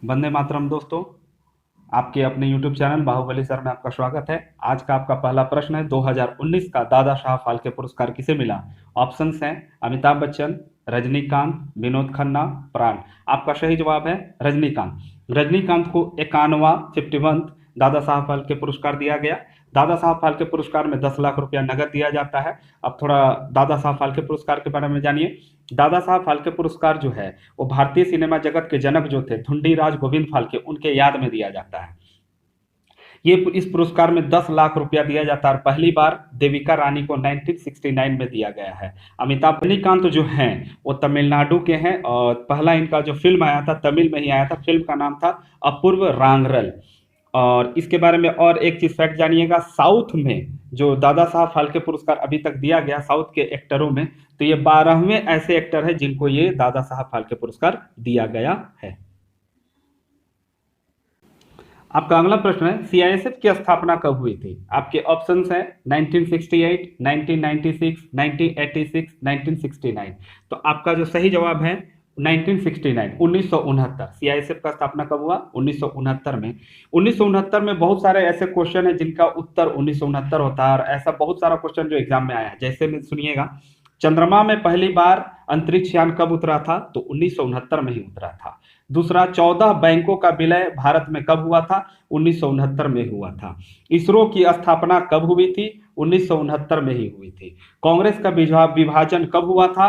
वंदे मातरम दोस्तों। आपके अपने YouTube चैनल बाहुबली सर में आपका स्वागत है। आज का आपका पहला प्रश्न है, 2019 का दादा साहब फाल्के पुरस्कार किसे मिला? ऑप्शंस हैं अमिताभ बच्चन, रजनीकांत, विनोद खन्ना, प्राण। आपका सही जवाब है रजनीकांत। रजनीकांत को 51वां 51 दादा साहब फाल्के पुरस्कार दिया गया। दादा साहब फाल्के पुरस्कार में 10 लाख रुपया नगद दिया जाता है। अब थोड़ा दादा साहब फाल्के पुरस्कार के बारे में जानिए। दादा साहब फाल्के पुरस्कार जो है वो भारतीय सिनेमा जगत के जनक जो थे धुंडीराज गोविंद फाल्के, उनके याद में दिया जाता है। ये इस पुरस्कार में 10 लाख रुपया दिया जाता है और पहली बार देविका रानी को 1969 में दिया गया है। अमिताभ रजनीकांत जो हैं वो तमिलनाडु के हैं और पहला इनका जो फिल्म आया था तमिल में ही आया था। फिल्म का नाम था अपूर्व रांगरल। और इसके बारे में और एक चीज फैक्ट जानिएगा, साउथ में जो दादा साहब फाल्के पुरस्कार अभी तक दिया गया साउथ के एक्टरों में, तो ये 12वें ऐसे एक्टर हैं जिनको ये दादा साहब फाल्के पुरस्कार दिया गया है। आपका अगला प्रश्न है, सीआईएसएफ की स्थापना कब हुई थी? आपके ऑप्शंस हैं 1968, 1996, 1986, 1969। तो आपका जो सही जवाब है 1969, 1969। सीआईएसएफ का स्थापना कब हुआ? 1969 में। 1969 में बहुत सारे ऐसे क्वेश्चन हैं जिनका उत्तर 1969 होता है और ऐसा बहुत सारा क्वेश्चन जो एग्जाम में आया है। जैसे में सुनिएगा, चंद्रमा में पहली बार अंतरिक्ष यान कब उतरा था? तो 1969 में ही उतरा था। दूसरा, 14 बैंकों का विलय भारत में कब हुआ था? 1969 में हुआ था। इसरो की स्थापना कब हुई थी? 1969 में ही हुई थी। कांग्रेस का विभाजन कब हुआ था?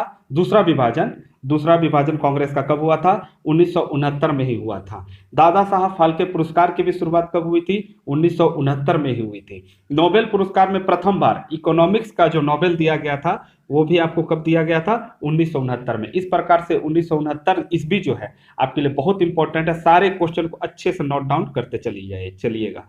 दूसरा विभाजन कांग्रेस का कब हुआ था? 1969 में ही हुआ था। दादा साहब फाल्के पुरस्कार की भी शुरुआत कब हुई थी? 1969 में ही हुई थी। नोबेल पुरस्कार में प्रथम बार इकोनॉमिक्स का जो नोबेल दिया गया था वो भी आपको कब दिया गया था? 1969 में। इस प्रकार से 1969 ईस्वी जो है आपके लिए बहुत इंपॉर्टेंट है। सारे क्वेश्चन को अच्छे से नोट डाउन करते चलिएगा।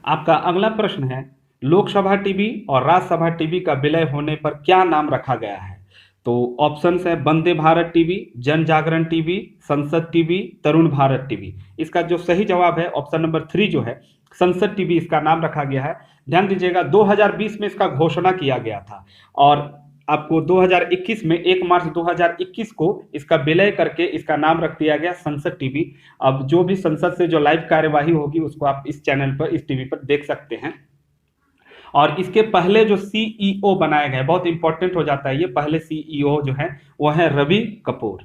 आपका अगला प्रश्न है, लोकसभा टीवी और राज्यसभा टीवी का विलय होने पर क्या नाम रखा गया है? तो ऑप्शंस है वंदे भारत टीवी, जन जागरण टीवी, संसद टीवी, तरुण भारत टीवी। इसका जो सही जवाब है ऑप्शन नंबर 3 जो है संसद टीवी, इसका नाम रखा गया है। ध्यान दीजिएगा, 2020 में इसका घोषणा किया गया था और आपको 2021 में 1 मार्च 2021 को इसका विलय करके इसका नाम रख दिया गया संसद टीवी। अब जो भी संसद से जो लाइव कार्यवाही होगी उसको आप इस चैनल पर, इस टीवी पर देख सकते हैं। और इसके पहले जो सीईओ बनाए गए, बहुत इंपॉर्टेंट हो जाता है ये, पहले सीईओ जो है वो है रवि कपूर।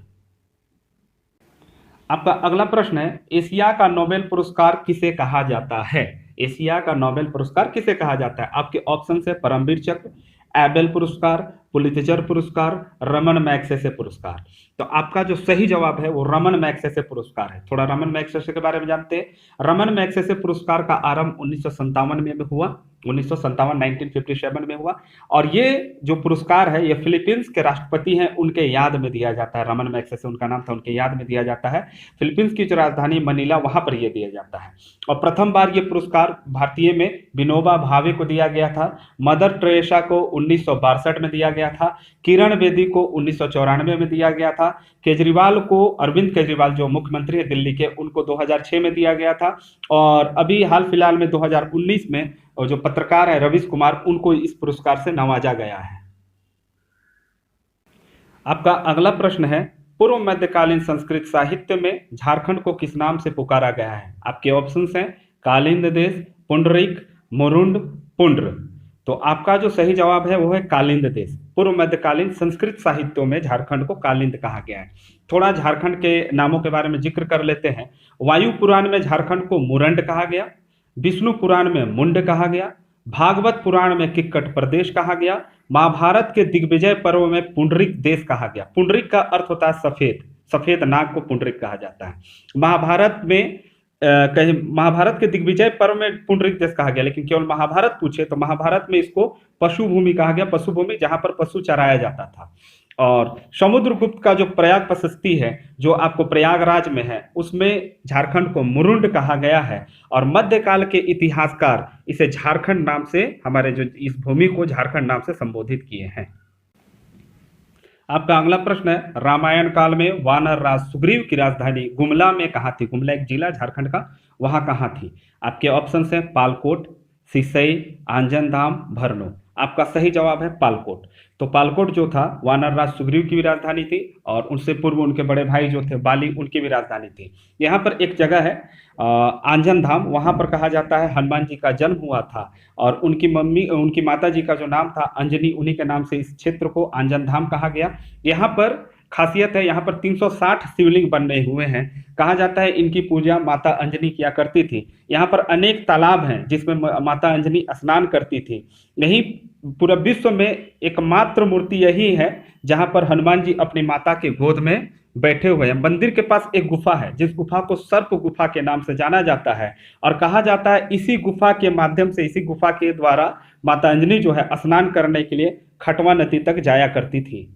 आपका अगला प्रश्न है, एशिया का नोबेल पुरस्कार किसे कहा जाता है? एशिया का नोबेल पुरस्कार किसे कहा जाता है? आपके ऑप्शन है परमवीर चक्र, एबेल पुरस्कार, पुलित्जर पुरस्कार, रमन मैग्सेसे पुरस्कार। तो आपका जो सही जवाब है वो रमन मैग्सेसे पुरस्कार है। थोड़ा रमन मैग्सेसे के बारे में जानते हैं। रमन मैग्सेसे पुरस्कार का आरंभ 1957 में हुआ, 1957 में हुआ। और ये जो पुरस्कार है ये फिलीपींस के राष्ट्रपति हैं उनके याद में दिया जाता है। रमन मैग्सेसे उनका नाम था, उनके याद में दिया जाता है। फिलीपींस की जो राजधानी मनीला वहां पर यह दिया जाता है। और प्रथम बार ये पुरस्कार भारतीय में विनोबा भावे को दिया गया था। मदर टेरेसा को 1962 में दिया गया था। किरण बेदी को 1994 में दिया गया था। केजरीवाल को, अरविंद केजरीवाल जो मुख्यमंत्री है दिल्ली के, उनको 2006 में दिया गया था। और अभी हाल फिलहाल में 2019 में जो पत्रकार है रवीश कुमार, उनको इस पुरस्कार से नवाजा गया है। आपका अगला प्रश्न है, पूर्व मध्यकालीन संस्कृत साहित्य में झारखंड को किस नाम से पुकारा गया है? आपके ऑप्शंस हैं कालिंद देश, पुंडरीक, मुरुंड, पुंड्र। तो आपका जो सही जवाब है वो है कालिंद देश। पूर्व मध्यकालीन संस्कृत साहित्यों में झारखंड को कालिंद कहा गया है। थोड़ा झारखंड के नामों के बारे में जिक्र कर लेते हैं। वायु पुराण में झारखंड को मुरंड कहा गया, विष्णु पुराण में मुंड कहा गया, भागवत पुराण में किक्कट प्रदेश कहा गया, महाभारत के दिग्विजय पर्व में पुंडरीक देश कहा गया। पुंडरीक का अर्थ होता है सफेद, सफेद नाग को पुंडरीक कहा जाता है। महाभारत में कहीं महाभारत के दिग्विजय पर्व में पुंडरीक देश कहा गया, लेकिन केवल महाभारत पूछे तो महाभारत में इसको पशु भूमि कहा गया, पशु भूमि जहां पर पशु चराया जाता था। और समुद्रगुप्त का जो प्रयाग प्रशस्ति है जो आपको प्रयागराज में है, उसमें झारखंड को मुरुंड कहा गया है। और मध्यकाल के इतिहासकार इसे झारखंड नाम से, हमारे जो इस भूमि को झारखंड नाम से संबोधित किए हैं। आपका अगला प्रश्न है, रामायण काल में वानर राज सुग्रीव की राजधानी गुमला में कहाँ थी? गुमला एक जिला झारखंड का, वहां कहाँ थी? आपके ऑप्शन है पालकोट, सिसई, आंजन धाम, भरनो। आपका सही जवाब है पालकोट। तो पालकोट जो था वानर राज सुग्रीव की भी राजधानी थी, और उनसे पूर्व उनके बड़े भाई जो थे बाली, उनकी भी राजधानी थी। यहाँ पर एक जगह है आंजन धाम, वहां पर कहा जाता है हनुमान जी का जन्म हुआ था, और उनकी माता जी का जो नाम था अंजनी, उन्हीं के नाम से इस क्षेत्र को आंजन धाम कहा गया। यहाँ पर खासियत है, यहाँ पर 360 शिवलिंग बने हुए हैं। कहा जाता है इनकी पूजा माता अंजनी किया करती थी। यहाँ पर अनेक तालाब हैं जिसमें माता अंजनी स्नान करती थी। यही पूरा विश्व में एकमात्र मूर्ति यही है जहां पर हनुमान जी अपनी माता के गोद में बैठे हुए हैं। मंदिर के पास एक गुफा है जिस गुफा को सर्प गुफा के नाम से जाना जाता है, और कहा जाता है इसी गुफा के माध्यम से, इसी गुफा के द्वारा माता अंजनी जो है स्नान करने के लिए खटवा नदी तक जाया करती थी।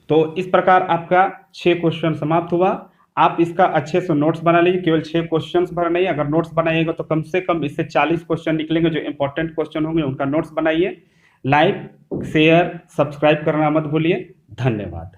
तो इस प्रकार आपका 6 क्वेश्चन समाप्त हुआ। आप इसका अच्छे से नोट्स बना लीजिए, केवल 6 क्वेश्चंस भर नहीं, अगर नोट्स बनाइएगा तो कम से कम इससे 40 क्वेश्चन निकलेंगे जो इंपॉर्टेंट क्वेश्चन होंगे, उनका नोट्स बनाइए। लाइक, शेयर, सब्सक्राइब करना मत भूलिए। धन्यवाद।